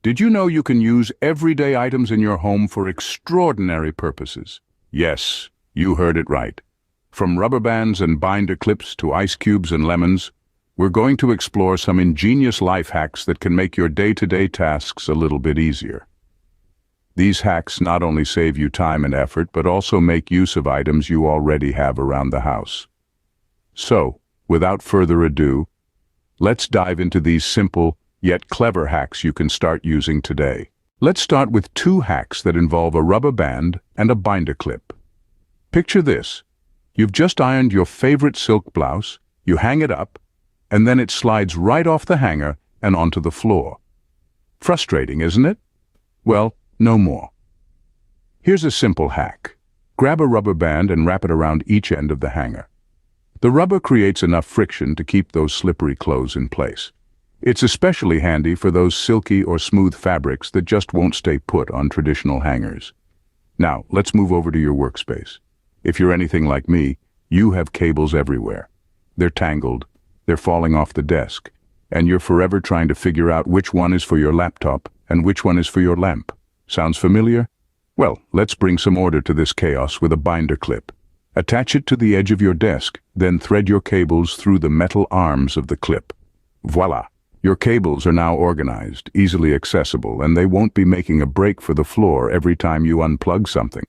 Did you know you can use everyday items in your home for extraordinary purposes? Yes, you heard it right. From rubber bands and binder clips to ice cubes and lemons, we're going to explore some ingenious life hacks that can make your day-to-day tasks a little bit easier. These hacks not only save you time and effort, but also make use of items you already have around the house. So, without further ado, let's dive into these simple yet clever hacks you can start using today. Let's start with two hacks that involve a rubber band and a binder clip. Picture this. You've just ironed your favorite silk blouse, you hang it up, and then it slides right off the hanger and onto the floor. Frustrating, isn't it? Well, no more. Here's a simple hack. Grab a rubber band and wrap it around each end of the hanger. The rubber creates enough friction to keep those slippery clothes in place. It's especially handy for those silky or smooth fabrics that just won't stay put on traditional hangers. Now, let's move over to your workspace. If you're anything like me, you have cables everywhere. They're tangled, they're falling off the desk, and you're forever trying to figure out which one is for your laptop and which one is for your lamp. Sounds familiar? Well, let's bring some order to this chaos with a binder clip. Attach it to the edge of your desk, then thread your cables through the metal arms of the clip. Voila! Your cables are now organized, easily accessible, and they won't be making a break for the floor every time you unplug something.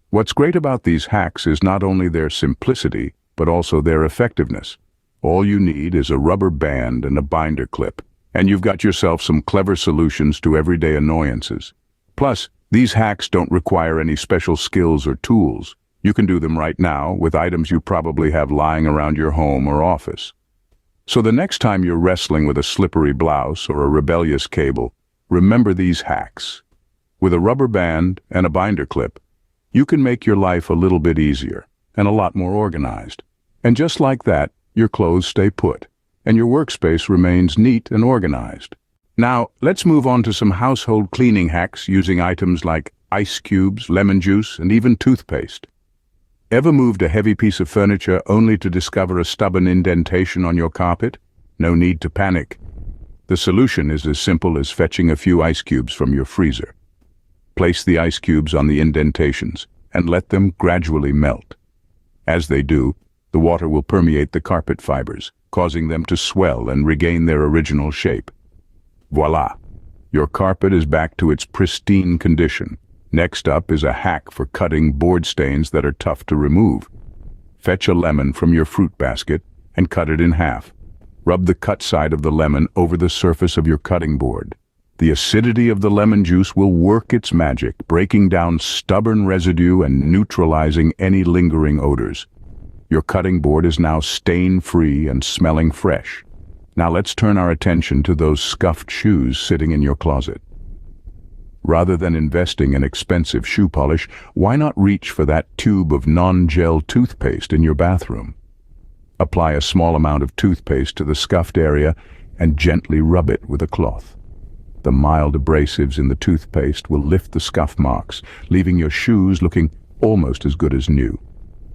What's great about these hacks is not only their simplicity, but also their effectiveness. All you need is a rubber band and a binder clip, and you've got yourself some clever solutions to everyday annoyances. Plus, these hacks don't require any special skills or tools. You can do them right now with items you probably have lying around your home or office. So the next time you're wrestling with a slippery blouse or a rebellious cable, remember these hacks. With a rubber band and a binder clip, you can make your life a little bit easier and a lot more organized. And just like that, your clothes stay put, and your workspace remains neat and organized. Now, let's move on to some household cleaning hacks using items like ice cubes, lemon juice, and even toothpaste. Ever moved a heavy piece of furniture only to discover a stubborn indentation on your carpet? No need to panic. The solution is as simple as fetching a few ice cubes from your freezer. Place the ice cubes on the indentations and let them gradually melt. As they do, the water will permeate the carpet fibers, causing them to swell and regain their original shape. Voila! Your carpet is back to its pristine condition. Next up is a hack for cutting board stains that are tough to remove. Fetch a lemon from your fruit basket and cut it in half. Rub the cut side of the lemon over the surface of your cutting board. The acidity of the lemon juice will work its magic, breaking down stubborn residue and neutralizing any lingering odors. Your cutting board is now stain-free and smelling fresh. Now let's turn our attention to those scuffed shoes sitting in your closet. Rather than investing in expensive shoe polish, why not reach for that tube of non-gel toothpaste in your bathroom? Apply a small amount of toothpaste to the scuffed area and gently rub it with a cloth. The mild abrasives in the toothpaste will lift the scuff marks, leaving your shoes looking almost as good as new.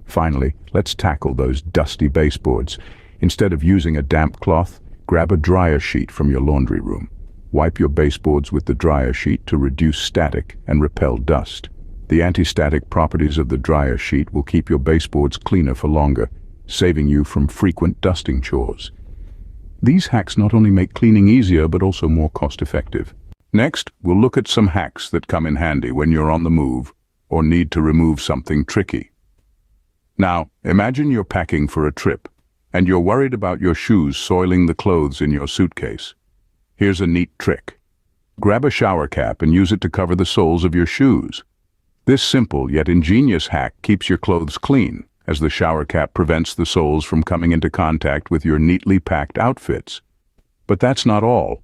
Finally, let's tackle those dusty baseboards. Instead of using a damp cloth, grab a dryer sheet from your laundry room. Wipe your baseboards with the dryer sheet to reduce static and repel dust. The anti-static properties of the dryer sheet will keep your baseboards cleaner for longer, saving you from frequent dusting chores. These hacks not only make cleaning easier, but also more cost-effective. Next, we'll look at some hacks that come in handy when you're on the move or need to remove something tricky. Now, imagine you're packing for a trip, and you're worried about your shoes soiling the clothes in your suitcase. Here's a neat trick. Grab a shower cap and use it to cover the soles of your shoes. This simple yet ingenious hack keeps your clothes clean, as the shower cap prevents the soles from coming into contact with your neatly packed outfits. But that's not all.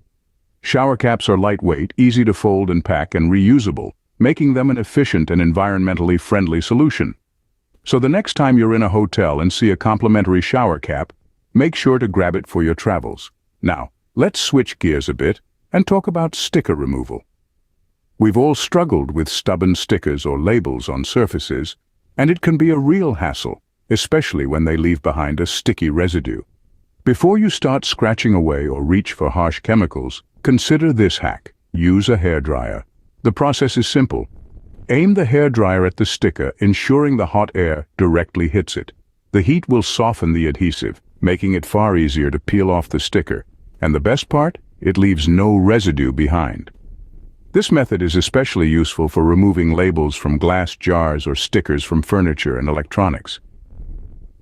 Shower caps are lightweight, easy to fold and pack, and reusable, making them an efficient and environmentally friendly solution. So the next time you're in a hotel and see a complimentary shower cap, make sure to grab it for your travels. Now, let's switch gears a bit and talk about sticker removal. We've all struggled with stubborn stickers or labels on surfaces, and it can be a real hassle, especially when they leave behind a sticky residue. Before you start scratching away or reach for harsh chemicals, consider this hack. Use a hairdryer. The process is simple. Aim the hairdryer at the sticker, ensuring the hot air directly hits it. The heat will soften the adhesive, making it far easier to peel off the sticker. And the best part? It leaves no residue behind. This method is especially useful for removing labels from glass jars or stickers from furniture and electronics.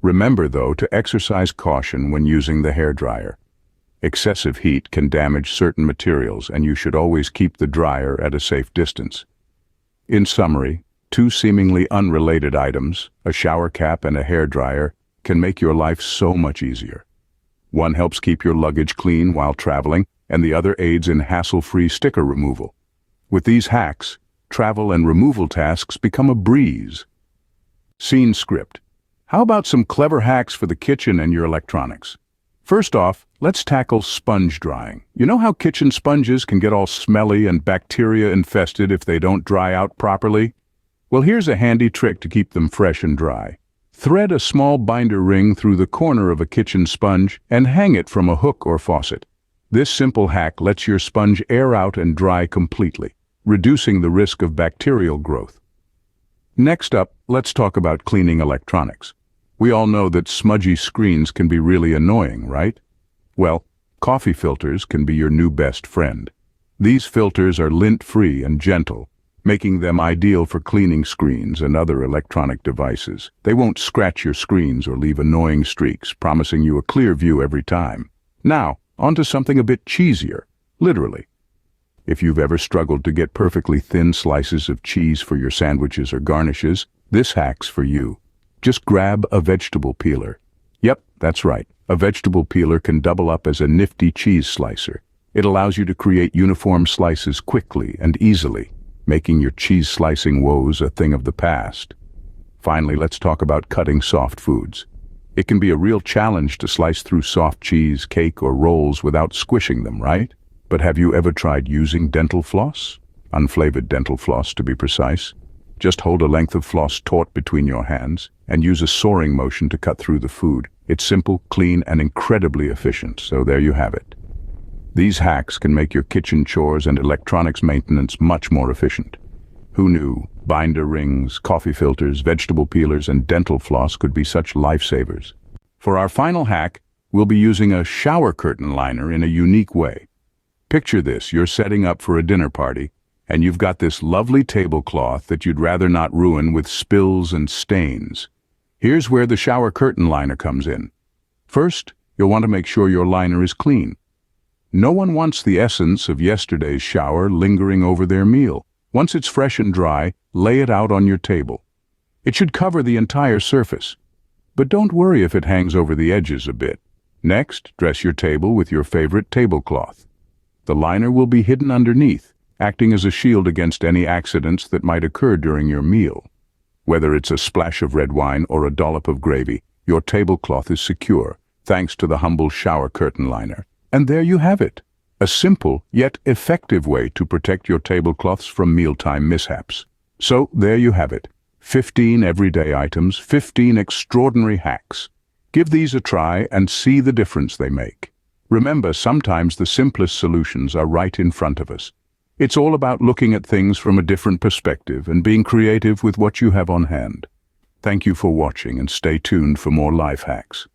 Remember, though, to exercise caution when using the hairdryer. Excessive heat can damage certain materials, and you should always keep the dryer at a safe distance. In summary, two seemingly unrelated items, a shower cap and a hairdryer, can make your life so much easier. One helps keep your luggage clean while traveling, and the other aids in hassle-free sticker removal. With these hacks, travel and removal tasks become a breeze. Scene script. How about some clever hacks for the kitchen and your electronics? First off, let's tackle sponge drying. You know how kitchen sponges can get all smelly and bacteria infested if they don't dry out properly? Well, here's a handy trick to keep them fresh and dry. Thread a small binder ring through the corner of a kitchen sponge and hang it from a hook or faucet. This simple hack lets your sponge air out and dry completely, reducing the risk of bacterial growth. Next up, let's talk about cleaning electronics. We all know that smudgy screens can be really annoying, right? Well, coffee filters can be your new best friend. These filters are lint-free and gentle, making them ideal for cleaning screens and other electronic devices. They won't scratch your screens or leave annoying streaks, promising you a clear view every time. Now, onto something a bit cheesier, literally. If you've ever struggled to get perfectly thin slices of cheese for your sandwiches or garnishes, this hack's for you. Just grab a vegetable peeler. Yep, that's right. A vegetable peeler can double up as a nifty cheese slicer. It allows you to create uniform slices quickly and easily, making your cheese slicing woes a thing of the past. Finally, let's talk about cutting soft foods. It can be a real challenge to slice through soft cheese, cake, or rolls without squishing them, right? But have you ever tried using dental floss? Unflavored dental floss, to be precise. Just hold a length of floss taut between your hands and use a soaring motion to cut through the food. It's simple, clean, and incredibly efficient, so there you have it. These hacks can make your kitchen chores and electronics maintenance much more efficient. Who knew binder rings, coffee filters, vegetable peelers, and dental floss could be such lifesavers? For our final hack, we'll be using a shower curtain liner in a unique way. Picture this: you're setting up for a dinner party, and you've got this lovely tablecloth that you'd rather not ruin with spills and stains. Here's where the shower curtain liner comes in. First, you'll want to make sure your liner is clean. No one wants the essence of yesterday's shower lingering over their meal. Once it's fresh and dry, lay it out on your table. It should cover the entire surface. But don't worry if it hangs over the edges a bit. Next, dress your table with your favorite tablecloth. The liner will be hidden underneath, acting as a shield against any accidents that might occur during your meal. Whether it's a splash of red wine or a dollop of gravy, your tablecloth is secure, thanks to the humble shower curtain liner. And there you have it, a simple yet effective way to protect your tablecloths from mealtime mishaps. So there you have it, 15 everyday items, 15 extraordinary hacks. Give these a try and see the difference they make. Remember, sometimes the simplest solutions are right in front of us. It's all about looking at things from a different perspective and being creative with what you have on hand. Thank you for watching, and stay tuned for more life hacks.